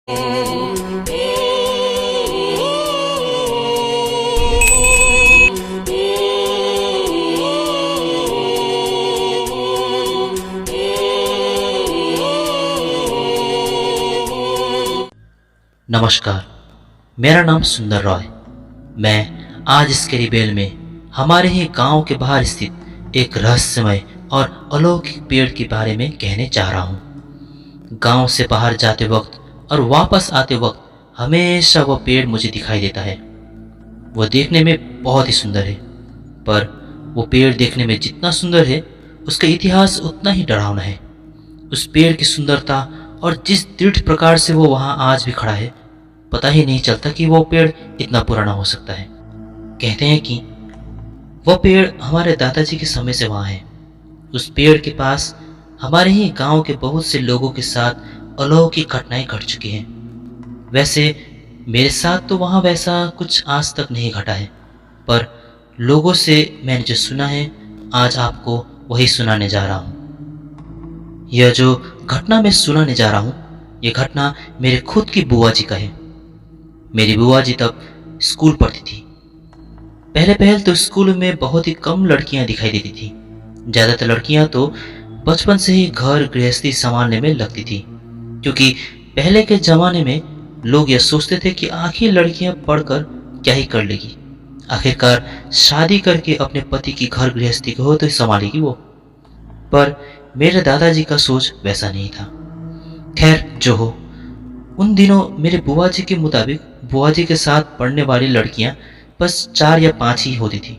नमस्कार। मेरा नाम सुंदर रॉय। मैं आज इस कैरीबेल में हमारे ही गांव के बाहर स्थित एक रहस्यमय और अलौकिक पेड़ के बारे में कहने जा रहा हूँ। गांव से बाहर जाते वक्त और वापस आते वक्त हमेशा वह पेड़ मुझे दिखाई देता है। वह देखने में बहुत ही सुंदर है, पर वो पेड़ देखने में जितना सुंदर है उसका इतिहास उतना ही डरावना है। उस पेड़ की सुंदरता और जिस दृढ़ प्रकार से वो वहाँ आज भी खड़ा है, पता ही नहीं चलता कि वो पेड़ इतना पुराना हो सकता है। कहते हैं कि वह पेड़ हमारे दादाजी के समय से वहाँ है। उस पेड़ के पास हमारे ही गांव के बहुत से लोगों के साथ अलौकिक घटनाएं घट चुकी हैं। वैसे मेरे साथ तो वहाँ वैसा कुछ आज तक नहीं घटा है, पर लोगों से मैंने जो सुना है आज आपको वही सुनाने जा रहा हूँ। यह जो घटना मैं सुनाने जा रहा हूँ, यह घटना मेरे खुद की बुआ जी का है। मेरी बुआ जी तब स्कूल पढ़ती थी। पहले तो स्कूल में बहुत ही कम लड़कियां दिखाई देती थी। ज़्यादातर लड़कियां तो बचपन से ही घर गृहस्थी संभालने में लगती थी, क्योंकि पहले के ज़माने में लोग यह सोचते थे कि आखिर लड़कियां पढ़कर क्या ही कर लेगी, आखिरकार शादी करके अपने पति की घर गृहस्थी को तो संभालेगी वो। पर मेरे दादाजी का सोच वैसा नहीं था। खैर जो हो, उन दिनों मेरे बुआ जी के मुताबिक बुआ जी के साथ पढ़ने वाली लड़कियां बस 4 या 5 ही होती थी,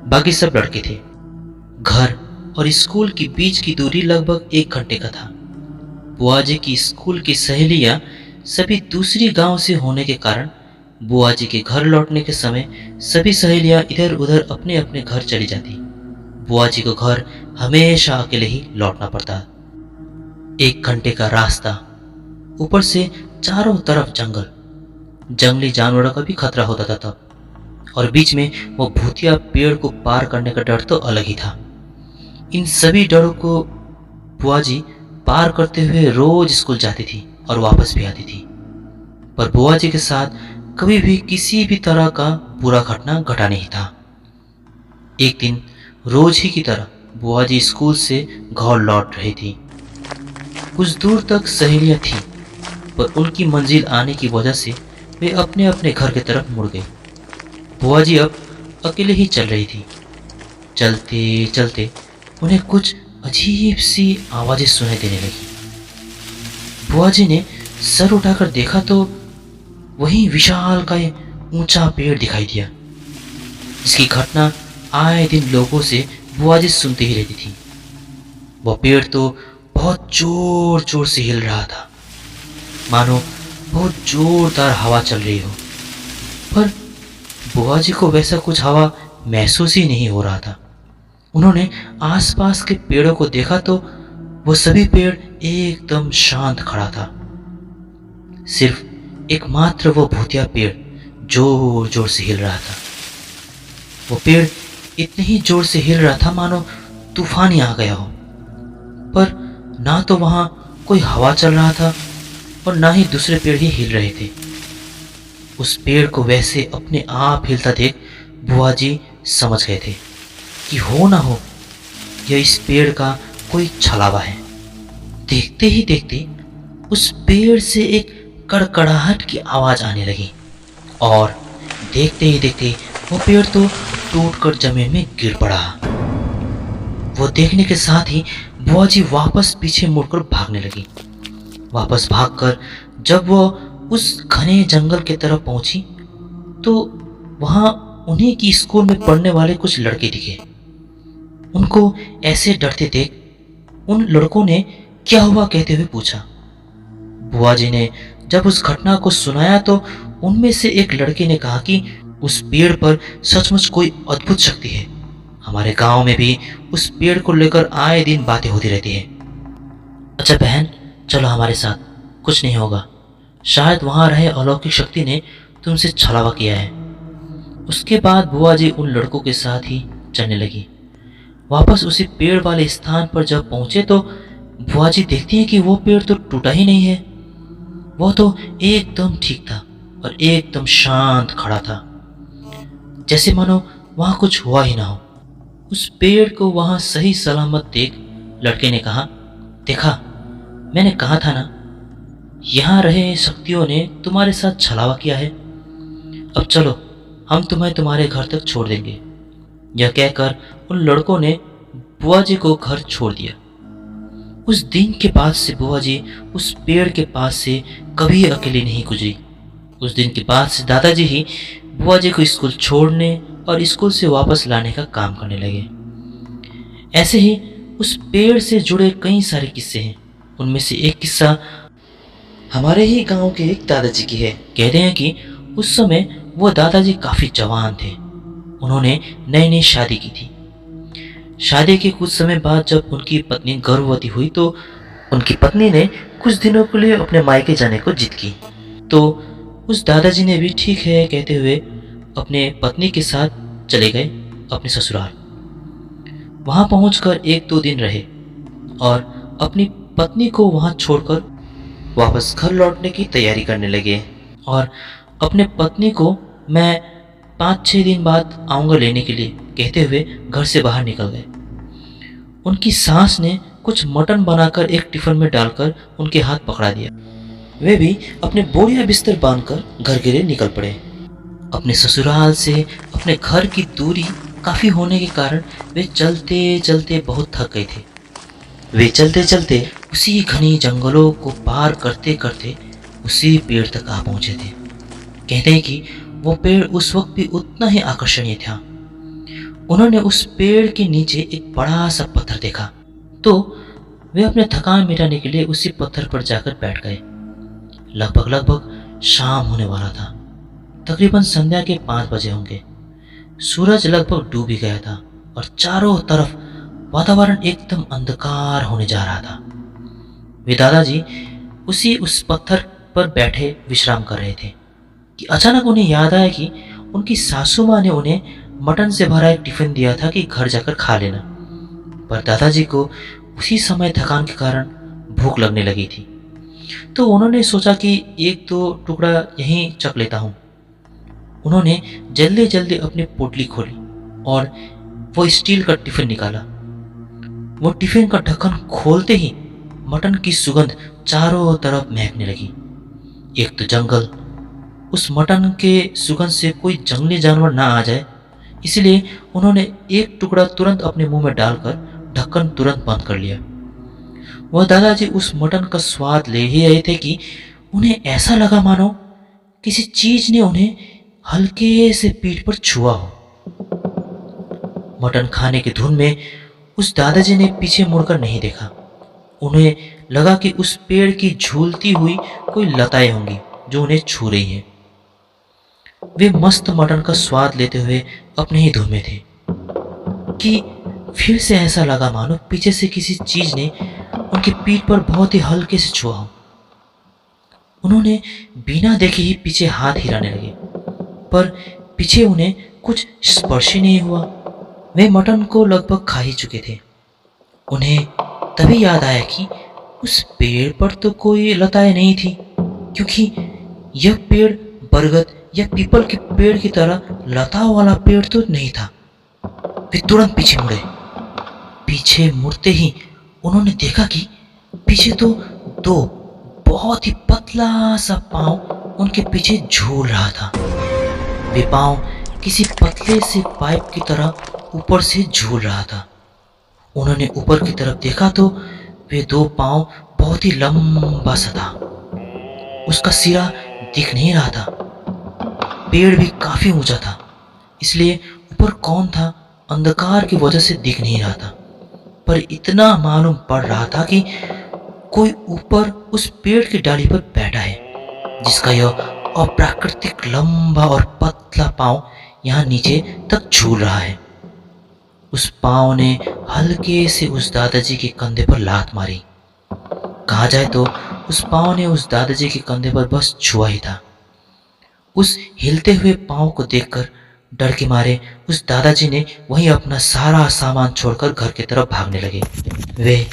बाकी सब लड़के थे। घर और स्कूल के बीच की दूरी लगभग 1 घंटे का था। बुआ जी की स्कूल की सहेलियां सभी दूसरी गांव से होने के कारण बुआ जी के घर लौटने के समय सभी सहेलियां इधर उधर अपने अपने घर चली जाती। बुआ जी को घर हमेशा अकेले ही लौटना पड़ता। 1 घंटे का रास्ता, ऊपर से चारों तरफ जंगल, जंगली जानवरों का भी खतरा होता था तब, और बीच में वो भूतिया पेड़ को पार करने का डर तो अलग ही था। इन सभी डरों को बुआ जी पार करते हुए रोज स्कूल जाती थी और वापस भी आती थी, पर बुआ जी के साथ कभी भी किसी भी तरह का बुरा घटना घटा नहीं था। एक दिन रोज ही की तरह बुआ जी स्कूल से घर लौट रही थी। कुछ दूर तक सहेलियां थीं, पर उनकी मंजिल आने की वजह से वे अपने अपने घर की तरफ मुड़ गई। बुआ जी अब अकेले ही चल रही थी। चलते चलते उन्हें कुछ अजीब सी आवाजें सुनाई देने लगी। बुआ जी ने सर उठाकर देखा तो वहीं विशाल का ऊंचा पेड़ दिखाई दिया। इसकी घटना आए दिन लोगों से बुआ जी सुनती ही रहती थी। वह पेड़ तो बहुत जोर जोर से हिल रहा था, मानो बहुत जोरदार हवा चल रही हो, पर बुआ जी को वैसा कुछ हवा महसूस ही नहीं हो रहा था। उन्होंने आसपास के पेड़ों को देखा तो वो सभी पेड़ एकदम शांत खड़ा था। सिर्फ एकमात्र वो भूतिया पेड़ जोर जोर से हिल रहा था। वो पेड़ इतने ही जोर से हिल रहा था मानो तूफान ही आ गया हो, पर ना तो वहां कोई हवा चल रहा था और ना ही दूसरे पेड़ ही हिल रहे थे। उस पेड़ को वैसे अपने आप हिलता देख बुआ जी समझ गए थे कि हो ना हो यह इस पेड़ का कोई छलावा है। देखते ही देखते उस पेड़ से एक कड़कड़ाहट की आवाज आने लगी, और देखते ही देखते वो पेड़ तो टूटकर जमीन में गिर पड़ा। वो देखने के साथ ही बुआ जी वापस पीछे मुड़कर भागने लगी। वापस भागकर जब वो उस घने जंगल की तरफ पहुंची तो वहां उन्हीं की स्कूल में पढ़ने वाले कुछ लड़के दिखे। उनको ऐसे डरते देख उन लड़कों ने क्या हुआ कहते हुए पूछा। बुआ जी ने जब उस घटना को सुनाया तो उनमें से एक लड़के ने कहा कि उस पेड़ पर सचमुच कोई अद्भुत शक्ति है। हमारे गांव में भी उस पेड़ को लेकर आए दिन बातें होती रहती है। अच्छा बहन, चलो हमारे साथ, कुछ नहीं होगा। शायद वहां रहे अलौकिक शक्ति ने तुमसे छलावा किया है। उसके बाद बुआ जी उन लड़कों के साथ ही चलने लगी। वापस उसी पेड़ वाले स्थान पर जब पहुंचे तो बुआ जी देखती हैं कि वो पेड़ तो टूटा ही नहीं है। वो तो एकदम ठीक था और एकदम शांत खड़ा था, जैसे मानो वहां कुछ हुआ ही ना हो। उस पेड़ को वहां सही सलामत देख लड़के ने कहा, देखा, मैंने कहा था ना, यहाँ रहे शक्तियों ने तुम्हारे साथ छलावा किया है। अब चलो, हम तुम्हें तुम्हारे घर तक छोड़ देंगे। यह कहकर उन लड़कों ने बुआ जी को घर छोड़ दिया। उस दिन के बाद से बुआ जी उस पेड़ के पास से कभी अकेले नहीं गुजरी। उस दिन के बाद से दादाजी ही बुआ जी को स्कूल छोड़ने और स्कूल से वापस लाने का काम करने लगे। ऐसे ही उस पेड़ से जुड़े कई सारे किस्से हैं। उनमें से एक किस्सा हमारे ही गांव के एक दादाजी की है। कहते हैं कि उस समय वो दादाजी काफी जवान थे। उन्होंने नई नई शादी की थी। शादी के कुछ समय बाद जब उनकी पत्नी गर्भवती हुई तो उनकी पत्नी ने कुछ दिनों के लिए अपने मायके जाने को जिद की। तो उस दादाजी ने भी ठीक है कहते हुए अपने पत्नी के साथ चले गए अपने ससुराल। वहां पहुंचकर एक दो दिन रहे और अपनी पत्नी को वहां छोड़कर वापस घर लौटने की तैयारी करने लगे और अपने पत्नी को मैं 5-6 दिन बाद आऊँगा लेने के लिए कहते हुए घर से बाहर निकल गए। उनकी सास ने कुछ मटन बनाकर एक टिफिन में डालकर उनके हाथ पकड़ा दिया। वे भी अपने बोरिया बिस्तर बांधकर घर के लिए निकल पड़े। अपने ससुराल से अपने घर की दूरी काफ़ी होने के कारण वे चलते चलते बहुत थक गए थे। वे चलते चलते उसी घनी जंगलों को पार करते करते उसी पेड़ तक आ पहुंचे थे। कहते हैं कि वो पेड़ उस वक्त भी उतना ही आकर्षणीय था। उन्होंने उस पेड़ के नीचे एक बड़ा सा पत्थर देखा तो वे अपने थकान मिटाने के लिए उसी पत्थर पर जाकर बैठ गए। लगभग शाम होने वाला था। तकरीबन संध्या के 5 बजे होंगे। सूरज लगभग डूब ही गया था और चारों तरफ वातावरण एकदम अंधकार होने जा रहा था। वे दादाजी उस पत्थर पर बैठे विश्राम कर रहे थे कि अचानक उन्हें याद आया कि उनकी सासू माँ ने उन्हें मटन से भरा एक टिफिन दिया था कि घर जाकर खा लेना। पर दादाजी को उसी समय थकान के कारण भूख लगने लगी थी तो उन्होंने सोचा कि एक दो टुकड़ा यहीं चख लेता हूँ। उन्होंने जल्दी जल्दी अपनी पोटली खोली और वो स्टील का टिफिन निकाला। वो टिफिन का ढक्कन खोलते ही मटन की सुगंध चारों तरफ महकने लगी। एक तो जंगल, उस मटन के सुगंध से कोई जंगली जानवर ना आ जाए, इसलिए उन्होंने एक टुकड़ा तुरंत अपने मुंह में डालकर ढक्कन तुरंत बंद कर लिया। वह दादाजी उस मटन का स्वाद ले ही रहे थे कि उन्हें ऐसा लगा मानो किसी चीज ने उन्हें हल्के से पीठ पर छुआ हो। मटन खाने की धुन में उस दादाजी ने पीछे मुड़कर नहीं देखा। उन्हें लगा कि उस पेड़ की झूलती हुई कोई लताएं होंगी जो उन्हें छू रही हैं। वे मस्त मटन का स्वाद लेते हुए अपने ही धुन में थे कि फिर से ऐसा लगा मानो पीछे से किसी चीज ने उनकी पीठ पर बहुत ही हल्के से छुआ हो। उन्होंने बिना देखे ही पीछे हाथ हिलाने लगे पर पीछे उन्हें कुछ स्पर्श ही नहीं हुआ। वे मटन को लगभग खा ही चुके थे। उन्हें तभी याद आया कि उस पेड़ पर तो कोई लताएं नहीं थी, क्योंकि यह पेड़ बरगद या पीपल के पेड़ की तरह लताओं वाला पेड़ तो नहीं था। वे तुरंत पीछे मुड़े। पीछे मुड़ते ही उन्होंने देखा कि पीछे तो दो बहुत ही पतला सा पांव उनके पीछे झूल रहा था। वे पांव किसी पतले से पाइप की तरह ऊपर से झूल रहा था। उन्होंने ऊपर की तरफ देखा तो वे दो पांव बहुत ही लंबा सा था। उसका सिरा दिख नहीं रहा था। पेड़ भी काफी ऊंचा था, इसलिए ऊपर कौन था अंधकार की वजह से दिख नहीं रहा था। पर इतना मालूम पड़ रहा था कि कोई ऊपर उस पेड़ की डाली पर बैठा है, जिसका यह अप्राकृतिक लंबा और पतला पांव यहाँ नीचे तक झूल रहा है। उस पांव ने हल्के से उस दादाजी के कंधे पर लात मारी। कहा जाए तो उस पांव ने उस दादाजी के कंधे पर बस छुआ ही था। उस हिलते हुए पांव को देखकर डर के मारे उस दादाजी ने वहीं अपना सारा सामान छोड़कर घर की तरफ भागने लगे। वे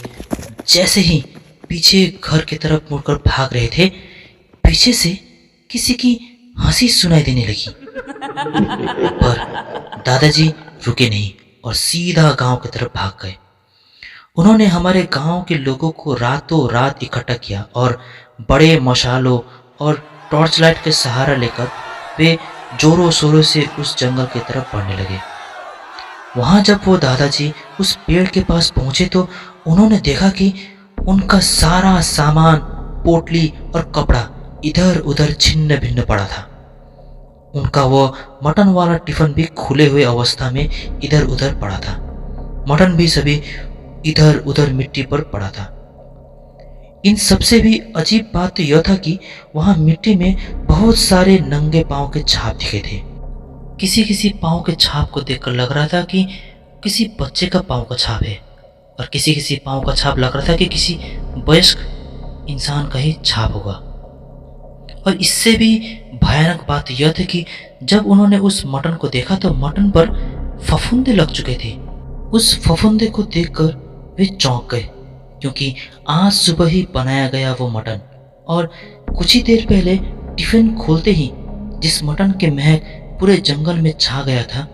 जैसे ही पीछे घर की तरफ मुड़कर भाग रहे थे, पीछे से किसी की हंसी सुनाई देने लगी। पर दादाजी रुके नहीं और सीधा गांव की तरफ भाग गए। उन्होंने हमारे गांव के लोगों को रातों रात इकट्ठा किया और बड़े मशालों और टॉर्च लाइट के सहारा लेकर वे जोरों शोरों से उस जंगल की तरफ बढ़ने लगे। वहां जब वो दादाजी उस पेड़ के पास पहुंचे तो उन्होंने देखा कि उनका सारा सामान, पोटली और कपड़ा इधर उधर छिन्न भिन्न पड़ा था। उनका वो मटन वाला टिफिन भी खुले हुए अवस्था में इधर उधर पड़ा था। मटन भी सभी इधर उधर मिट्टी पर पड़ा था। इन सबसे भी अजीब बात तो यह था कि वहां मिट्टी में बहुत सारे नंगे पांव के छाप दिखे थे। किसी किसी पांव के छाप को देखकर लग रहा था कि किसी बच्चे का पांव का छाप है और किसी किसी पांव का छाप लग रहा था कि किसी वयस्क इंसान का ही छाप होगा। और इससे भी भयानक बात यह थी कि जब उन्होंने उस मटन को देखा तो मटन पर फफूंदे लग चुके थे। उस फफूंदे को देखकर वे चौंक गए, क्योंकि आज सुबह ही बनाया गया वो मटन और कुछ ही देर पहले टिफिन खोलते ही जिस मटन के महक पूरे जंगल में छा गया था,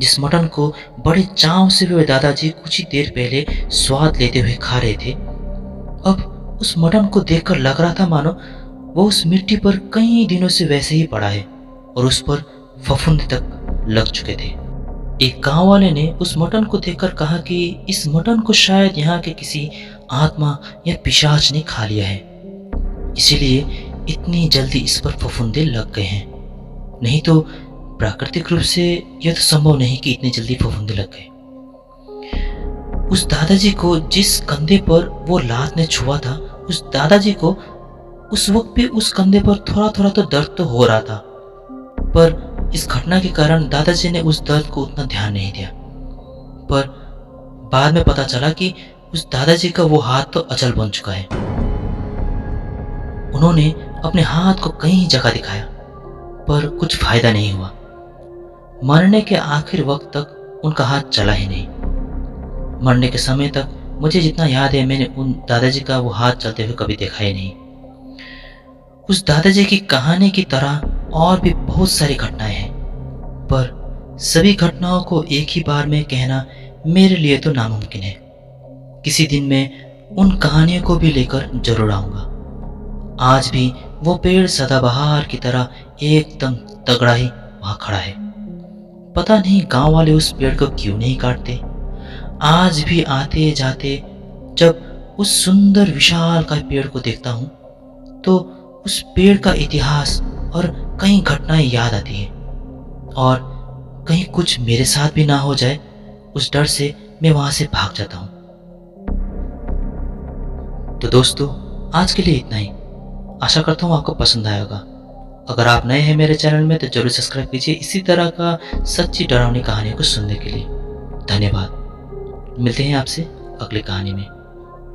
जिस मटन को बड़े चाव से वे दादाजी कुछ ही देर पहले स्वाद लेते हुए खा रहे थे, अब उस मटन को देखकर लग रहा था मानो वो उस मिट्टी पर कई दिनों से वैसे ही पड़ा है और उस पर फफूंद तक लग चुके थे। एक गांव वाले ने उस मटन को देखकर कहा कि इस मटन को शायद यहाँ के किसी आत्मा या पिशाच ने खा लिया है, इसीलिए इतनी जल्दी इस पर फफूंदे लग गए हैं। नहीं तो प्राकृतिक रूप से यह तो संभव नहीं कि इतनी जल्दी फफूंदे लग गए। उस दादाजी को जिस कंधे पर वो लात ने छुआ था, उस दादाजी को उस वक्त भी उस कंधे पर थोड़ा थोड़ा तो दर्द तो हो रहा था, पर इस घटना के कारण दादाजी ने उस दर्द को उतना ध्यान नहीं दिया। पर बाद में पता चला कि उस दादाजी का वो हाथ तो अचल बन चुका है। उन्होंने अपने हाथ को कई जगह दिखाया पर कुछ फायदा नहीं हुआ। मरने के आखिर वक्त तक उनका हाथ चला ही नहीं। मरने के समय तक मुझे जितना याद है मैंने उन दादाजी का वो हाथ चलते हुए कभी देखा ही नहीं। उस दादाजी की कहानी की तरह और भी बहुत सारी घटनाएं हैं, पर सभी घटनाओं को एक ही बार में कहना मेरे लिए तो नामुमकिन है। किसी दिन मैं उन कहानियों को भी लेकर जरूर आऊंगा। आज भी वो पेड़ सदाबहार की तरह एकदम तगड़ा ही वहां खड़ा है। पता नहीं गांव वाले उस पेड़ को क्यों नहीं काटते। आज भी आते जाते जब उस सुंदर विशाल का पेड़ को देखता हूं तो उस पेड़ का इतिहास और कई घटनाएं याद आती हैं, और कहीं कुछ मेरे साथ भी ना हो जाए उस डर से मैं वहां से भाग जाता हूं। तो दोस्तों, आज के लिए इतना ही। आशा करता हूं आपको पसंद आया होगा। अगर आप नए हैं मेरे चैनल में तो जरूर सब्सक्राइब कीजिए इसी तरह का सच्ची डरावनी कहानियों को सुनने के लिए। धन्यवाद। मिलते हैं आपसे अगली कहानी में।